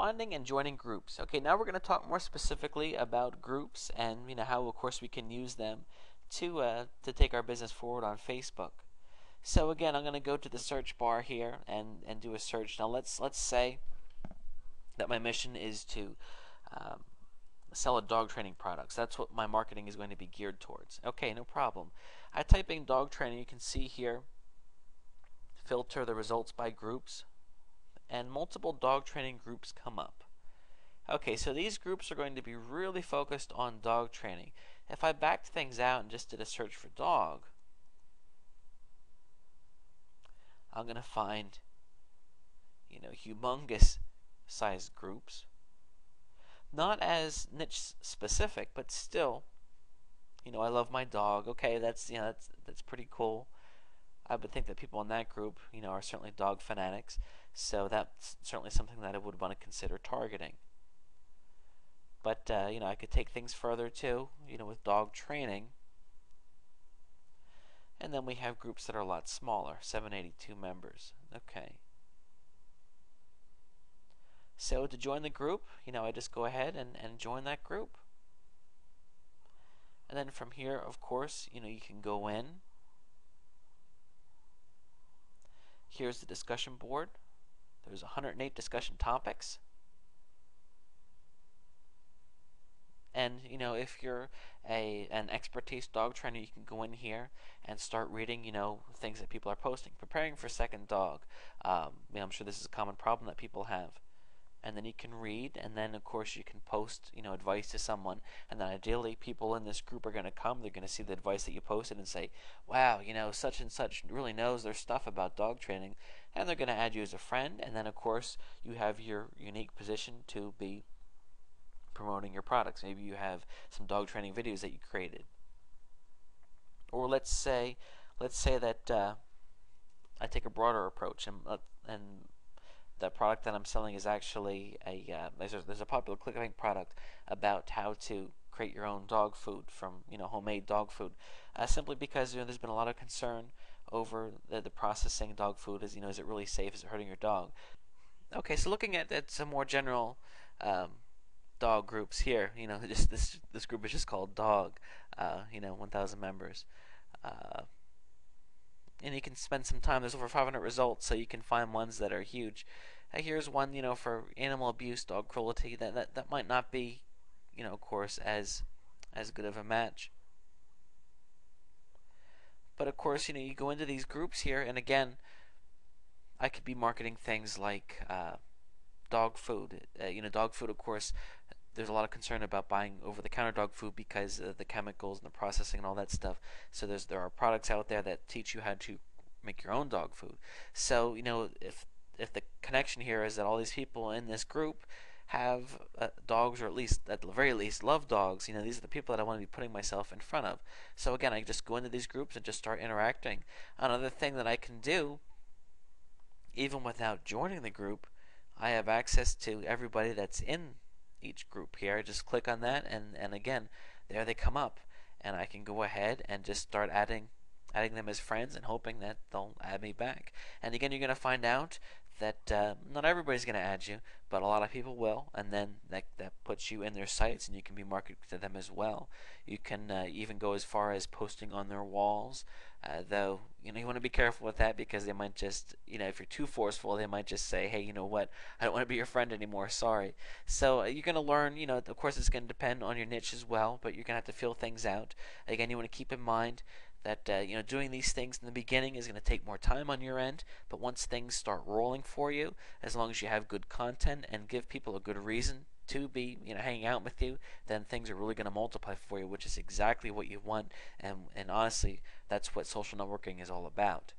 finding and joining groups. Okay, now we're going to talk more specifically about groups and how, of course, we can use them to take our business forward on Facebook. So again, I'm going to go to the search bar here and do a search. Now let's say that my mission is to um, sell a dog training products. That's what my marketing is going to be geared towards. Okay, no problem. I type in dog training. You can see here, filter the results by groups, and multiple dog training groups come up. Okay, so these groups are going to be really focused on dog training. If I backed things out and just did a search for dog, I'm going to find, humongous sized groups. Not as niche specific, but still, I love my dog. Okay, that's pretty cool. I would think that people in that group, are certainly dog fanatics. So that's certainly something that I would want to consider targeting. But, I could take things further too, with dog training. And then we have groups that are a lot smaller, 782 members. Okay. So to join the group, I just go ahead and join that group. And then from here, of course, you can go in. Here's the discussion board. There's 108 discussion topics. And if you're an expertise dog trainer, you can go in here and start reading things that people are posting. Preparing for second dog. I'm sure this is a common problem that people have. And then you can read, and then of course you can post advice to someone, and then ideally people in this group are going to come. They're going to see the advice that you posted and say, wow, such and such really knows their stuff about dog training, and they're going to add you as a friend. And then of course you have your unique position to be promoting your products. Maybe you have some dog training videos that you created, or let's say that I take a broader approach, and the product that I'm selling is actually there's a popular ClickBank product about how to create your own dog food from homemade dog food, simply because there's been a lot of concern over the processing dog food. Is it really safe? Is it hurting your dog? Okay, so looking at some more general dog groups here, just this group is just called dog, 1,000 members. And you can spend some time. There's over 500 results, so you can find ones that are huge. Here's one, for animal abuse, dog cruelty. That might not be, of course, as good of a match. But of course, you go into these groups here, and again, I could be marketing things like dog food. Dog food, of course, there's a lot of concern about buying over-the-counter dog food because of the chemicals and the processing and all that stuff. So there are products out there that teach you how to make your own dog food. So if the connection here is that all these people in this group have dogs, or at the very least love dogs, these are the people that I want to be putting myself in front of. So again, I just go into these groups and just start interacting. Another thing that I can do, even without joining the group, I have access to everybody that's in each group here. I just click on that, and again, there they come up, and I can go ahead and just start adding them as friends and hoping that they'll add me back. And again, you're going to find out that not everybody's going to add you, but a lot of people will, and then that puts you in their sites, and you can be marketed to them as well. You can even go as far as posting on their walls, though you want to be careful with that, because they might just, if you're too forceful, they might just say, hey, you know what, I don't want to be your friend anymore, sorry. So you're going to learn, of course it's going to depend on your niche as well, but you're going to have to feel things out. Again, you want to keep in mind that doing these things in the beginning is going to take more time on your end, but once things start rolling for you, as long as you have good content and give people a good reason to be hanging out with you, then things are really going to multiply for you, which is exactly what you want. And honestly, that's what social networking is all about.